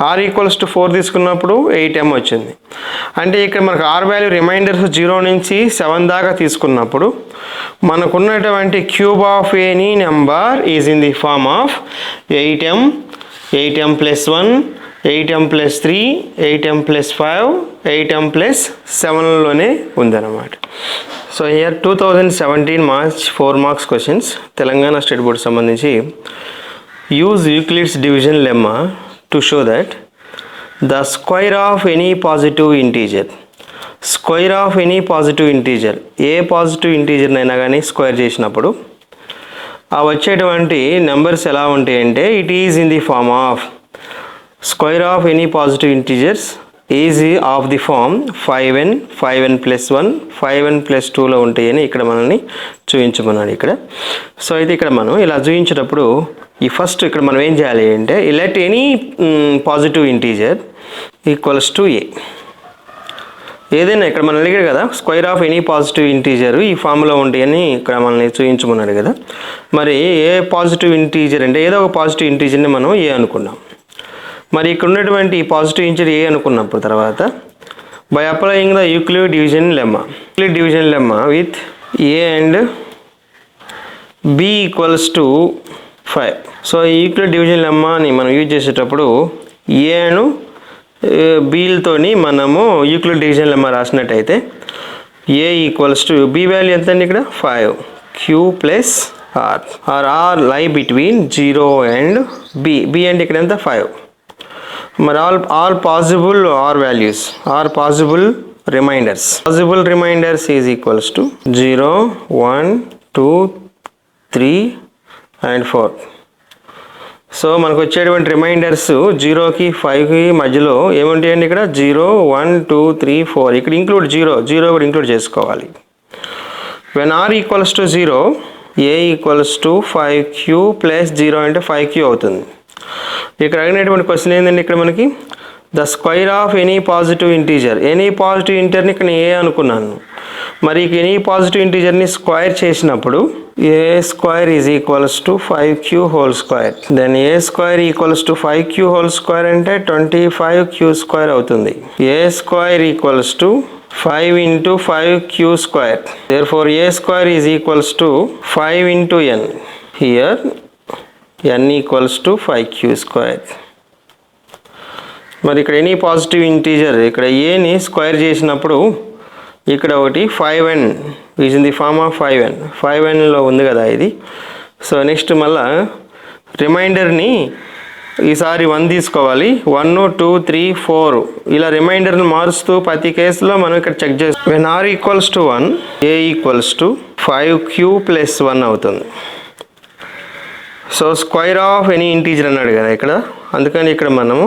r equals to 4 తీసుకున్నప్పుడు 8m వచ్చింది. అంటే ఇక్కడ మనకు r వాల్యూ రిమైండర్స్ 0 నుంచి 7 దాకా తీసుకున్నప్పుడు మనకున్నటువంటి cube of any number is in the form of 8m, 8m plus 1, 8m plus 3, 8m plus 5, 8m plus 7లోనే ఉందన్నమాట. So here 2017 March 4 marks questions Telangana state board సంబంధించి use Euclid's division lemma to show that the square of any positive integer, square of any positive integer ఏ positive ఇంటీజర్నైనా కానీ square చేసినప్పుడు ఆ వచ్చేటువంటి numbers ఎలా ఉంటాయంటే it is in the form of square of any positive integers is of the form 5n 5n plus 1 5n plus 2లో ఉంటాయని ఇక్కడ మనల్ని చూపించమన్నాడు ఇక్కడ. సో అయితే ఇక్కడ మనం ఇలా చూపించేటప్పుడు ఈ ఫస్ట్ ఇక్కడ మనం ఏం చేయాలి అంటే let any positive integer equals to A. ఏదైనా ఇక్కడ మనం అడిగాడు కదా square of any positive integer ఈ ఫామ్లో ఉంటాయని ఇక్కడ మనల్ని చూపించమన్నాడు కదా. మరి ఏ పాజిటివ్ ఇంటీజర్ అంటే ఏదో ఒక పాజిటివ్ ఇంటీజర్ని మనం ఏ అనుకున్నాం. మరి ఇక్కడ ఉన్నటువంటి ఈ పాజిటివ్ ఇంటీజర్ ఏ అనుకున్నప్పుడు తర్వాత by applying the Euclid division lemma with a and b equals to 5. So ఈ యూక్లిడ్ డివిజన్ లెమ్మాని మనం యూజ్ చేసేటప్పుడు ఏను బీలతోని మనము యూక్లిడ్ డివిజన్ లెమ్మా రాసినట్టయితే ఏ ఈక్వల్స్ టు బి వాల్యూ ఎంత అండి ఇక్కడ 5 q plus r lie between 0 and b అంటే ఇక్కడ ఎంత 5. మరి all possible possible remainders is equals to 0 1 2 3 and 4. So మనకు వచ్చేటువంటి రిమైండర్స్ 0కి 5కి మధ్యలో ఏముంటాయండి ఇక్కడ 0 1 2 3 4 ఇక్కడ ఇంక్లూడ్ 0 కూడా ఇంక్లూడ్ చేసుకోవాలి. When r equals to 0 a equals to 5q plus 0 అంటే 5q అవుతుంది. ఇక్కడ అడిగినటువంటి క్వశ్చన్ ఏంటంటే ఇక్కడ మనకి the square of any positive integer ఇక్కడ ఏ అనుకున్నాను. మరి ఎనీ పాజిటివ్ ఇంటీజర్ని స్క్వేర్ చేసినప్పుడు a square is equals to 5q whole square. Then a square equals to 5q whole square అంటే 25q స్క్వేర్ అవుతుంది. A square equals to 5 into 5q square. Therefore a square is equals to 5 into n. Here n equals to 5q square. మరి ఇక్కడ any positive integer ఇక్కడ ఏని square చేసినప్పుడు ఇక్కడ ఒకటి 5n is in the form of 5nలో ఉంది కదా ఇది. సో నెక్స్ట్ మళ్ళా రిమైండర్ని ఈసారి 1 తీసుకోవాలి. 1 2 3 4 ఇలా రిమైండర్ని మారుస్తూ ప్రతి కేసులో మనం ఇక్కడ చెక్ చేస్తాం. When r equals to 1 a equals to 5q plus 1 అవుతుంది. So square of any integer అన్నాడు కదా ఇక్కడ, అందుకని ఇక్కడ మనము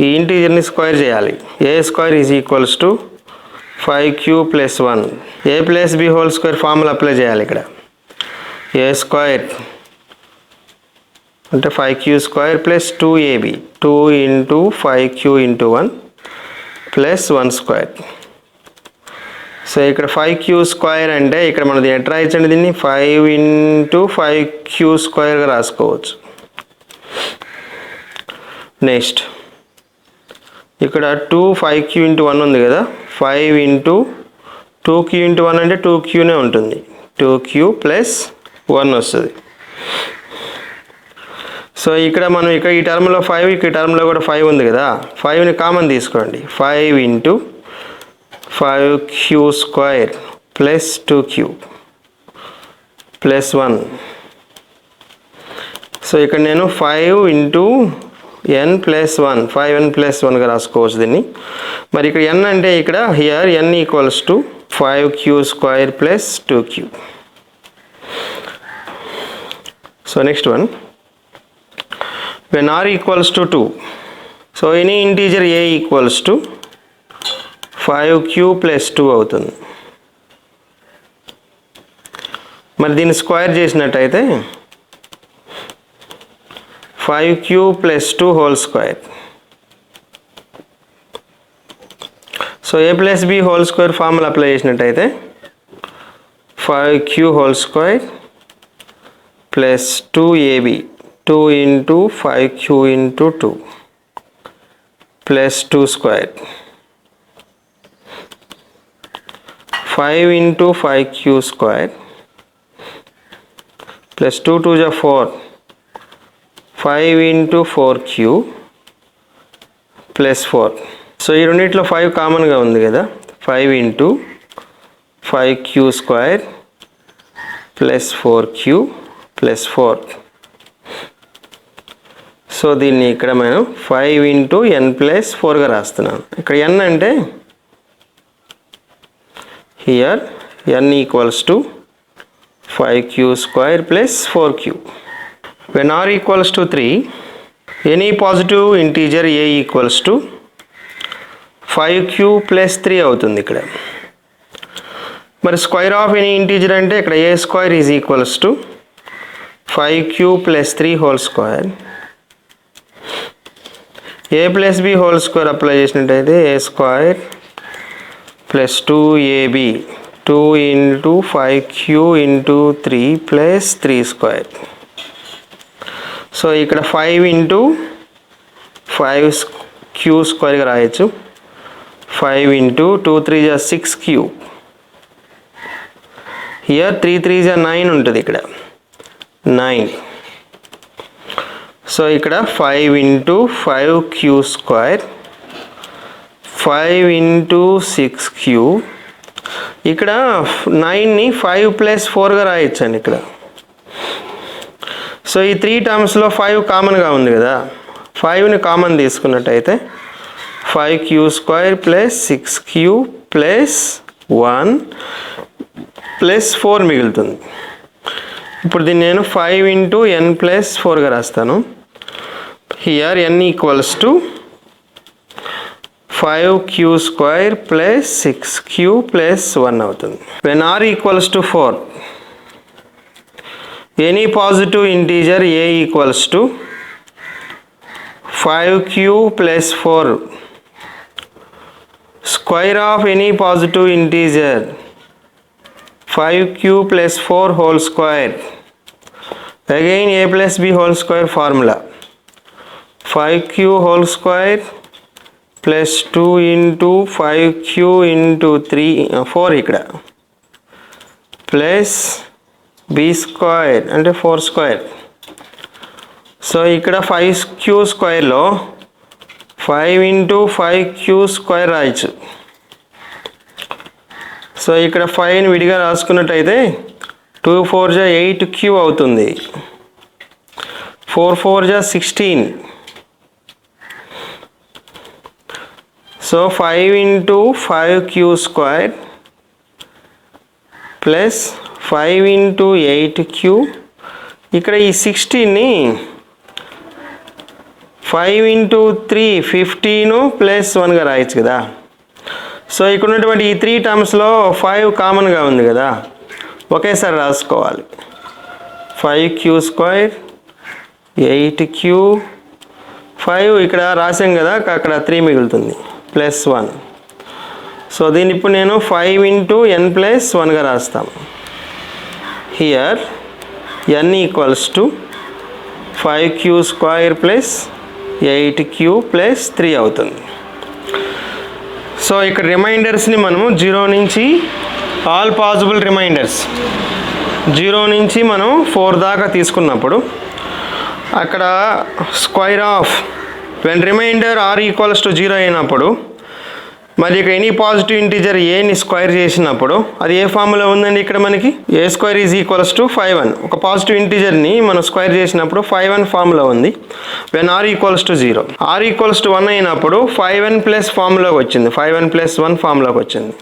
ఈ ఇంటీజర్ని స్క్వేర్ చేయాలి. A square is equals to 5q plus 1 a plus b whole square formula apply చేయాలి ఇక్కడ. ఏ స్క్వేర్ అంటే 5q square plus 2ab 2 into 5q into 1 plus 1 square. So ఇక్కడ 5q స్క్వేర్ అంటే ఇక్కడ మనది ఎట్లా ఇచ్చండి దీన్ని 5 into 5q స్క్వేర్గా రాసుకోవచ్చు. నెక్స్ట్ ఇక్కడ 2 5q into 1 ఉంది కదా, 5 into 2q into 1 అంటే 2qనే ఉంటుంది. 2q ప్లస్ 1 వస్తుంది. సో ఇక్కడ మనం ఇక్కడ ఈ టర్మ్లో 5 ఇక్కడ టర్మ్లో కూడా 5 ఉంది కదా, 5ని కామన్ తీసుకోండి. 5 into 5q square plus 2q plus 1. So ఇక్కడ నేను 5 into n plus 1 5n plus 1గా రాసుకోవచ్చు దీన్ని. మరి ఇక్కడ n అంటే ఇక్కడ here n equals to 5q square plus 2q. So next one when r equals to 2. So any integer a equals to 5q plus 2 అవుతుంది. మరి దీన్ని స్క్వేర్ చేసినట్టయితే 5q plus 2 whole square. So a plus b whole square formula apply చేసినట్టయితే 5q whole square plus 2ab 2 into 5q into 2 plus 2 square. 5 into 5q square plus 2 2 is 4. 5 into 4q plus 4. So ఈ రెండిట్లో 5 కామన్గా ఉంది కదా, 5 into 5q square plus 4q plus 4. So దీన్ని ఇక్కడ మనం 5 into n plus 4గా రాస్తున్నాం. ఇక్కడ n అంటే here n equals to 5q square plus 4q. When r equals to 3 any positive integer a equals to 5q plus 3 అవుతుంది ఇక్కడ. మరి square of any integer అంటే ఇక్కడ a square is equals to 5q plus 3 whole square. a plus b whole square apply చేసినట్టయితే a square plus 2ab 2 into 5q into 3 plus 3 square. So ఇక్కడ 5 into 5q స్క్వేర్గా రాయొచ్చు. 5 into 2 3 6q. Here 3 3 9 ఉంటుంది ఇక్కడ 9. So ఇక్కడ 5 into 5q square 5 into 6q. ఇక్కడ 9ని 5 plus 4గా రాయొచ్చండి ఇక్కడ. So ఈ 3 టర్మ్స్లో 5 కామన్గా ఉంది కదా, 5ని కామన్ తీసుకున్నట్టయితే 5q square plus 6q plus 1 plus 4 మిగులుతుంది. ఇప్పుడు దీన్ని నేను 5 ఇంటూ n ప్లస్ 4గా రాస్తాను. Here n equals to 5q square plus 6q plus 1 అవుతుంది. When r equals to 4, any positive integer a equals to 5q plus 4 square of any positive integer 5q plus 4 whole square. Again a plus b whole square formula 5q whole square plus 2 into 5q into 4 ఇక్కడ plus b square అంటే 4 square. So ఇక్కడ 5q స్క్వేర్లో 5 into 5q square రాయచ్చు. So ఇక్కడ 5ని విడిగా రాసుకున్నట్టయితే 2 4 8q అవుతుంది. 4 4 16. So 5 into 5q square plus 5 into 8q. ఇక్కడ ఈ 16ని 5 ఇంటూ 3 15 ప్లస్ 1గా రాయొచ్చు కదా. సో ఇక్కడ ఉన్నటువంటి ఈ 3 టర్మ్స్లో 5 కామన్గా ఉంది కదా, ఒకేసారి రాసుకోవాలి. 5q స్క్వేర్ 8q 5 ఇక్కడ రాసాం కదా, అక్కడ 3 మిగులుతుంది ప్లస్ 1. సో దీన్ని ఇప్పుడు నేను 5 ఇంటూ n ప్లస్ 1గా రాస్తాను. Here n equals to 5q square plus 8q plus 3 అవుతుంది. సో ఇక్కడ రిమైండర్స్ని మనము 0 నుంచి ఆల్ పాసిబుల్ రిమైండర్స్ 0 నుంచి మనం 4 దాకా తీసుకున్నప్పుడు అక్కడ square of when remainder r equals to 0 అయినప్పుడు మరి ఇక్కడ any positive integer any square చేసినప్పుడు అది ఏ ఫార్ములా ఉందండి ఇక్కడ మనకి a square is equals to 5n. ఒక పాజిటివ్ ఇంటీజర్ని మనం స్క్వేర్ చేసినప్పుడు 5n ఫార్ములా ఉంది when r equals to 0. r equals to 1 అయినప్పుడు 5n ప్లస్ ఫార్ములాకి వచ్చింది, 5n ప్లస్ 1 ఫార్ములాకి వచ్చింది.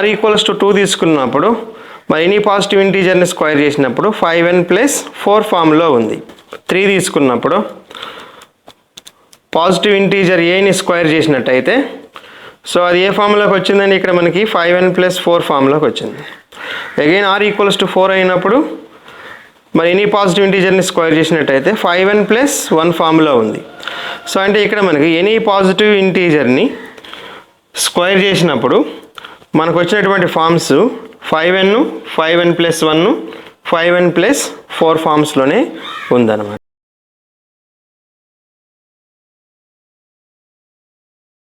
r ఈక్వల్స్ టు 2 తీసుకున్నప్పుడు మరి ఎనీ పాజిటివ్ ఇంటీజర్ని స్క్వేర్ చేసినప్పుడు 5n ప్లస్ 4 ఫార్ములా ఉంది. 3 తీసుకున్నప్పుడు పాజిటివ్ ఇంటీజర్ ఏని స్క్వేర్ చేసినట్టయితే సో అది ఏ ఫార్ములాకి వచ్చిందండి ఇక్కడ మనకి 5n ప్లస్ 4 ఫార్ములాకి వచ్చింది. అగైన్ r ఈక్వల్స్ టు 4 అయినప్పుడు మరి ఎనీ పాజిటివ్ ఇంటీజర్ని స్క్వేర్ చేసినట్టయితే 5n ప్లస్ 1 ఫార్ములా ఉంది. సో అంటే ఇక్కడ మనకి ఎనీ పాజిటివ్ ఇంటీజర్ని స్క్వేర్ చేసినప్పుడు మనకు వచ్చినటువంటి forms 5n plus 1 5n plus 4 ఫార్మ్స్లోనే ఉందన్నమాట.